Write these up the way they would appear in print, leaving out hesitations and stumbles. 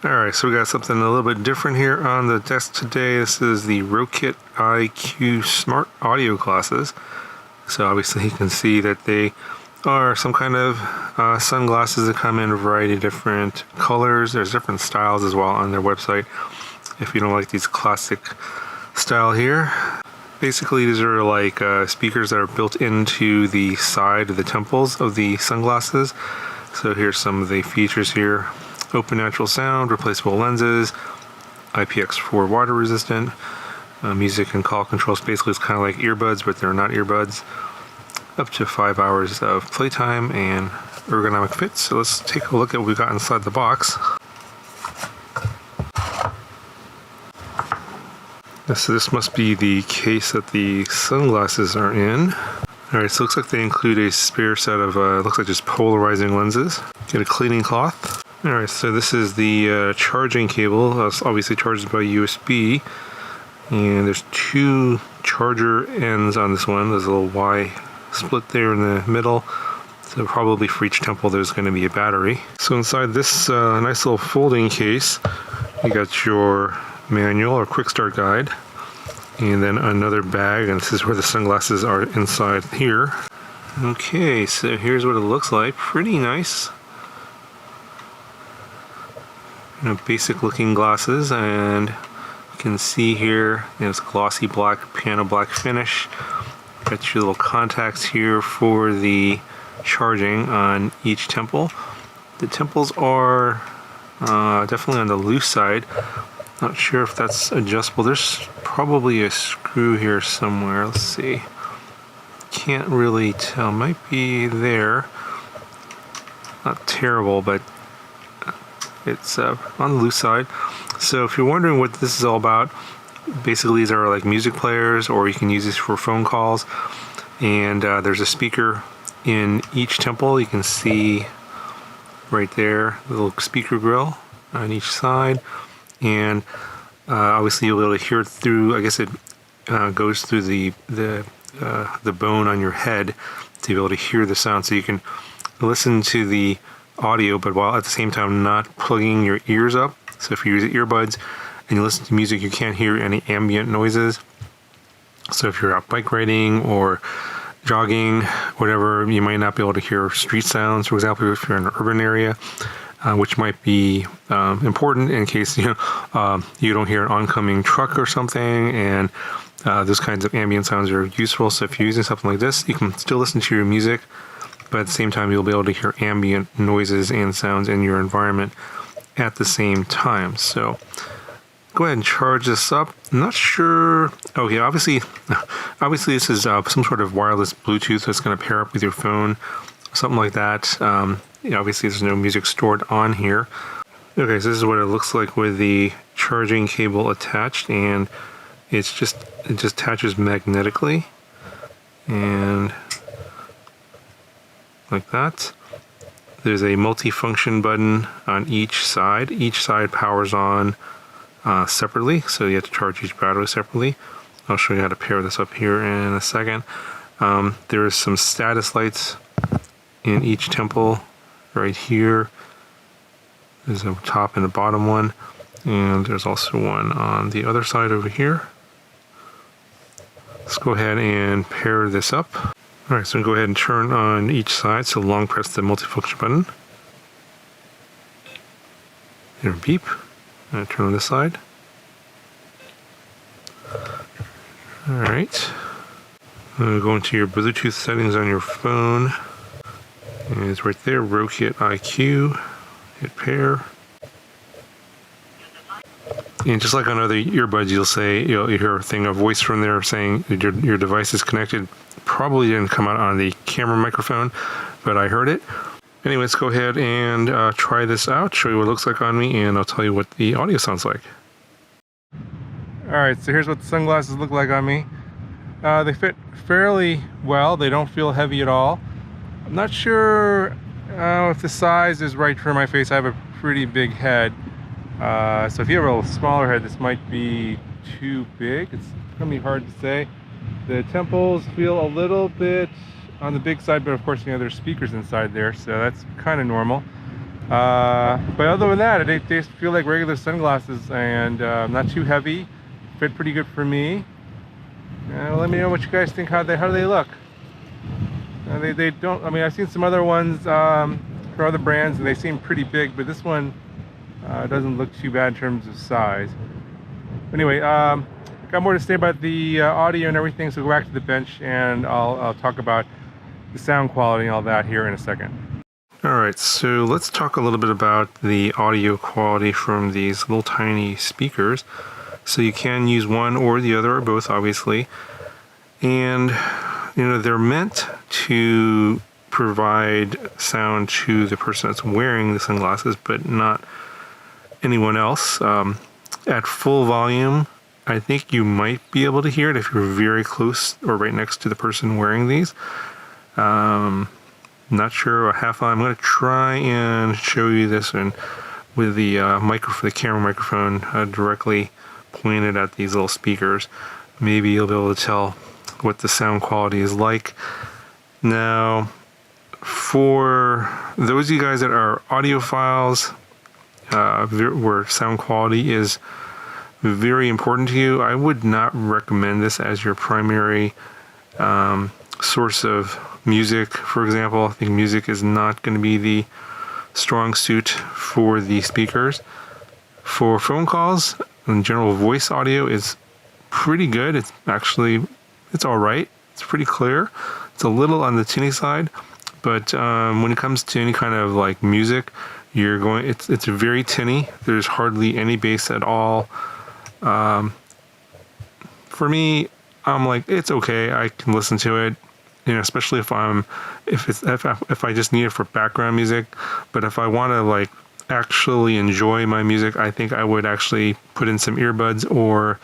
Alright, so we got something a little bit different here on the desk today. This is the ROKiT IQ Smart Audio Glasses. So obviously you can see that they are some kind of sunglasses that come in a variety of different colors. There's different styles as well on their website if you don't like these classic style here. Basically these are like speakers that are built into the side of the temples of the sunglasses. So here's some of the features here. Open natural sound, replaceable lenses, IPX4 water resistant, music and call controls. Basically it's kind of like earbuds, but they're not earbuds. Up to 5 hours of playtime and ergonomic fit. So let's take a look at what we got inside the box. So this must be the case that the sunglasses are in. Alright, so it looks like they include a spare set of, looks like just polarizing lenses. Get a cleaning cloth. Alright, so this is the charging cable. It's obviously charged by USB. And there's two charger ends on this one. There's a little Y split there in the middle. So probably for each temple there's going to be a battery. So inside this nice little folding case, you got your manual or quick start guide. And then another bag, and this is where the sunglasses are inside here. Okay, so here's what it looks like. Pretty nice. Basic looking glasses, and you can see here it's glossy black, piano black finish. Got your little contacts here for the charging on each temple. The temples are definitely on the loose side. Not sure if that's adjustable. There's probably a screw here somewhere. Let's see. Can't really tell. Might be there. Not terrible, but it's on the loose side. So if you're wondering what this is all about, basically these are like music players, or you can use this for phone calls. And there's a speaker in each temple. You can see right there the little speaker grill on each side. And obviously you'll be able to hear it through, I guess it goes through the bone on your head to be able to hear the sound, so you can listen to the audio but while at the same time not plugging your ears up. So if you use earbuds and you listen to music, you can't hear any ambient noises. So if you're out bike riding or jogging, whatever, you might not be able to hear street sounds, for example, if you're in an urban area. Which might be important in case you don't hear an oncoming truck or something, and those kinds of ambient sounds are useful. So if you're using something like this, you can still listen to your music, but at the same time you'll be able to hear ambient noises and sounds in your environment at the same time. So go ahead and charge this up. I'm not sure. Okay, obviously this is some sort of wireless Bluetooth that's going to pair up with your phone, something like that. Obviously there's no music stored on here. Okay, so this is what it looks like with the charging cable attached, and it just attaches magnetically, and like that. There's a multi-function button on each side. Each side powers on separately, so you have to charge each battery separately. I'll show you how to pair this up here in a second. There is some status lights in each temple. Right here there's a top and a bottom one, and there's also one on the other side over here. Let's go ahead and pair this up. Alright, so go ahead and turn on each side, so long press the multifunction button. There, beep. And turn on this side. Alright. Go into your Bluetooth settings on your phone. And it's right there, ROKiT IQ. Hit pair. And just like on other earbuds, you'll hear a thing, a voice from there saying your device is connected. Probably didn't come out on the camera microphone, but I heard it. Anyway, let's go ahead and try this out, show you what it looks like on me, and I'll tell you what the audio sounds like. Alright, so here's what the sunglasses look like on me. They fit fairly well. They don't feel heavy at all. I'm not sure if the size is right for my face. I have a pretty big head. So if you have a little smaller head, this might be too big. It's going to be hard to say. The temples feel a little bit on the big side, but of course, there's speakers inside there, so that's kind of normal. But other than that, they feel like regular sunglasses, and not too heavy, fit pretty good for me. Let me know what you guys think. How do they look? They don't. I mean, I've seen some other ones for other brands, and they seem pretty big, but this one doesn't look too bad in terms of size. Anyway, got more to say about the audio and everything, so go back to the bench, and I'll talk about the sound quality and all that here in a second. Alright, so let's talk a little bit about the audio quality from these little tiny speakers. So you can use one or the other, or both, obviously. And, they're meant to provide sound to the person that's wearing the sunglasses, but not anyone else. At full volume, I think you might be able to hear it if you're very close or right next to the person wearing these. Not sure, I'm going to try and show you this and with the the camera microphone directly pointed at these little speakers. Maybe you'll be able to tell what the sound quality is like. Now, for those of you guys that are audiophiles, where sound quality is very important to you, I would not recommend this as your primary source of music. For example, I think music is not going to be the strong suit for the speakers. For phone calls, and general voice audio is pretty good. It's all right. It's pretty clear. It's a little on the tinny side, but when it comes to any kind of like music, it's very tinny. There's hardly any bass at all. For me, I'm like, it's okay. I can listen to it, especially if I just need it for background music. But if I want to like actually enjoy my music, I think I would actually put in some earbuds or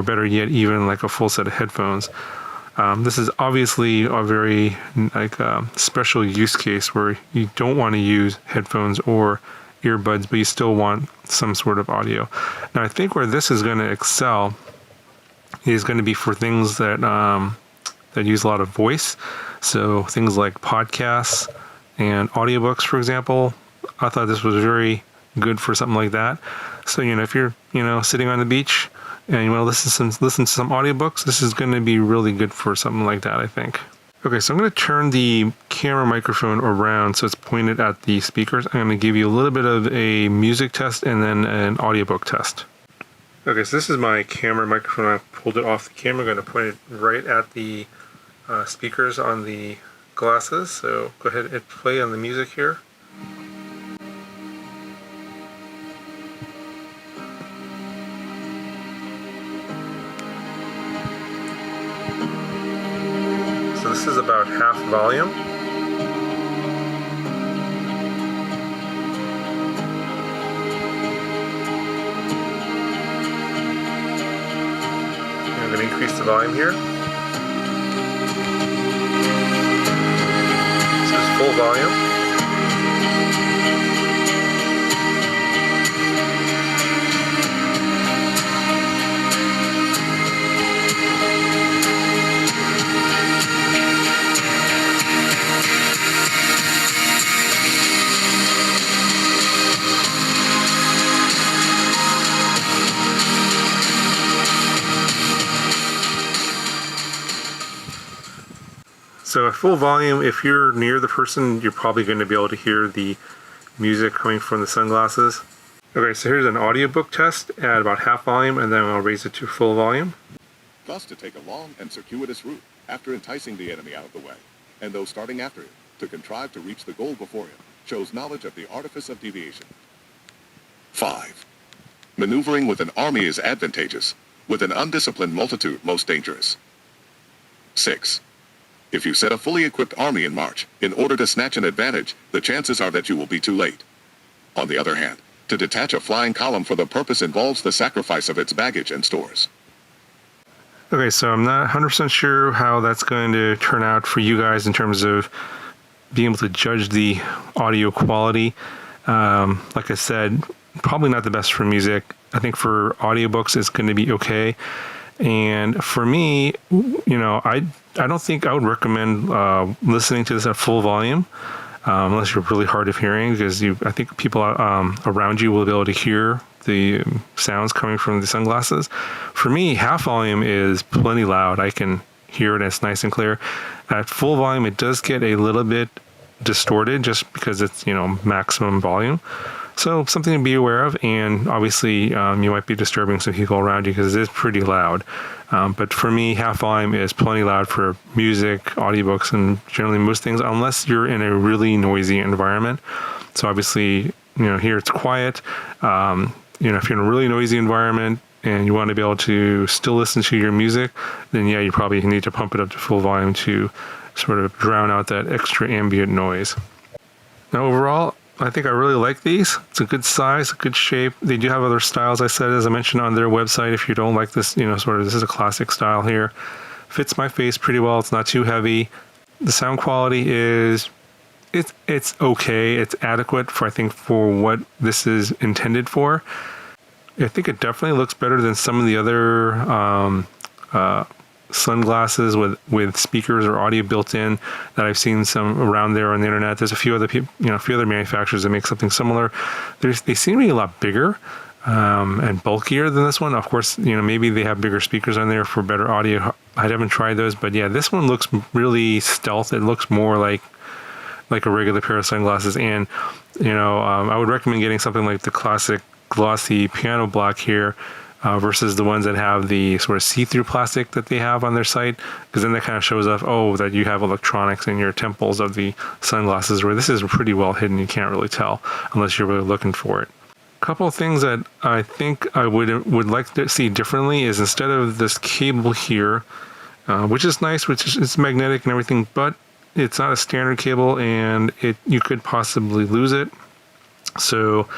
better yet, even like a full set of headphones. This is obviously a very special use case where you don't want to use headphones or earbuds, but you still want some sort of audio. Now, I think where this is going to excel is going to be for things that use a lot of voice. So things like podcasts and audiobooks, for example. I thought this was very good for something like that. So, if you're, sitting on the beach and you want to listen to some audiobooks, this is going to be really good for something like that, I think. Okay, so I'm going to turn the camera microphone around so it's pointed at the speakers. I'm going to give you a little bit of a music test and then an audiobook test. Okay, so this is my camera microphone. I pulled it off the camera. I'm going to point it right at the speakers on the glasses. So go ahead and play on the music here. So this is about half volume. I'm going to increase the volume here. This is full volume. So at full volume, if you're near the person, you're probably going to be able to hear the music coming from the sunglasses. Okay, so here's an audiobook test at about half volume, and then I'll raise it to full volume. Thus to take a long and circuitous route after enticing the enemy out of the way, and those starting after him, to contrive to reach the goal before him, shows knowledge of the artifice of deviation. 5. Maneuvering with an army is advantageous, with an undisciplined multitude most dangerous. 6. If you set a fully equipped army in march, in order to snatch an advantage, the chances are that you will be too late. On the other hand, to detach a flying column for the purpose involves the sacrifice of its baggage and stores. Okay, so I'm not 100% sure how that's going to turn out for you guys in terms of being able to judge the audio quality. Like I said, probably not the best for music. I think for audiobooks, it's going to be okay. And for me, I don't think I would recommend listening to this at full volume. unless you're really hard of hearing, because I think people around you will be able to hear the sounds coming from the sunglasses. For me, half volume is plenty loud. I can hear it, it's nice and clear. At full volume, it does get a little bit distorted just because it's, maximum volume. So something to be aware of, and obviously you might be disturbing some people around you because it is pretty loud. But for me, half volume is plenty loud for music, audiobooks, and generally most things, unless you're in a really noisy environment. So obviously, here it's quiet. If you're in a really noisy environment and you want to be able to still listen to your music, then yeah, you probably need to pump it up to full volume to sort of drown out that extra ambient noise. Now overall, I think I really like these. It's a good size, a good shape. They do have other styles, as I mentioned on their website. If you don't like this, this is a classic style here. Fits my face pretty well. It's not too heavy. The sound quality it's okay. It's adequate for what this is intended for. I think it definitely looks better than some of the other sunglasses with speakers or audio built in that I've seen some around there on the internet. There's a few other manufacturers that make something similar. They seem to be a lot bigger and bulkier than this one. Of course, maybe they have bigger speakers on there for better audio. I haven't tried those, but yeah, this one looks really stealth. It looks more like a regular pair of sunglasses, and I would recommend getting something like the classic glossy piano black here versus the ones that have the sort of see-through plastic that they have on their site, because then that kind of shows off, that you have electronics in your temples of the sunglasses, where this is pretty well hidden. You can't really tell unless you're really looking for it. A couple of things that I think I would like to see differently is, instead of this cable here, which is nice, it's magnetic and everything, but it's not a standard cable, and you could possibly lose it. So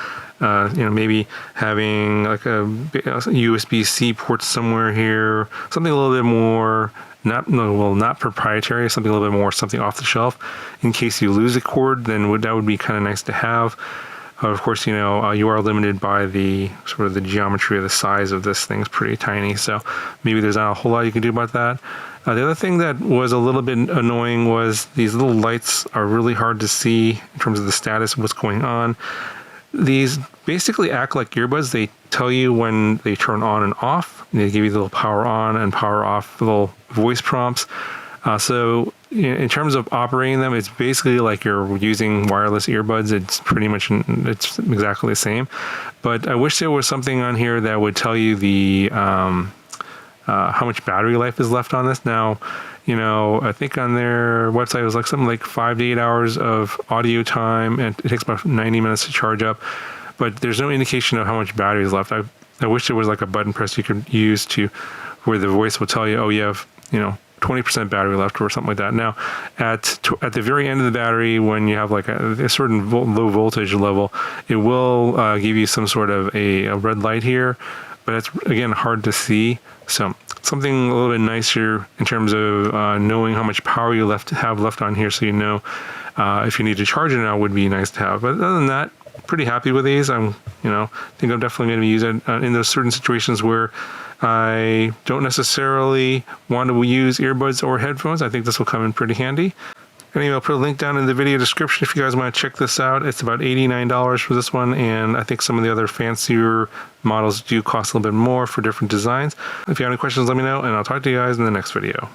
maybe having like a USB-C port somewhere here, something a little bit more not proprietary, something a little bit more something off the shelf, in case you lose a cord. Then that would be kind of nice to have. Of course, you are limited by the sort of the geometry of the size of this thing. Is pretty tiny, so maybe there's not a whole lot you can do about that. The other thing that was a little bit annoying was these little lights are really hard to see in terms of the status of what's going on. These basically act like earbuds. They tell you when they turn on and off. They give you the little power on and power off little voice prompts. So in terms of operating them, it's basically like you're using wireless earbuds. It's exactly the same. But I wish there was something on here that would tell you the how much battery life is left on this. Now, I think on their website it was like something like 5 to 8 hours of audio time, and it takes about 90 minutes to charge up. But there's no indication of how much battery is left. I wish there was like a button press you could use where the voice will tell you, you have 20% battery left or something like that. Now, at the very end of the battery, when you have like a certain low voltage level, it will give you some sort of a red light here, but it's again hard to see. So something a little bit nicer in terms of knowing how much power you have left on here, so if you need to charge it now, would be nice to have. But other than that, pretty happy with these. Think I'm definitely going to use it in those certain situations where I don't necessarily want to use earbuds or headphones. I think this will come in pretty handy. Anyway, I'll put a link down in the video description if you guys want to check this out. It's about $89 for this one, and I think some of the other fancier models do cost a little bit more for different designs. If you have any questions, let me know, and I'll talk to you guys in the next video.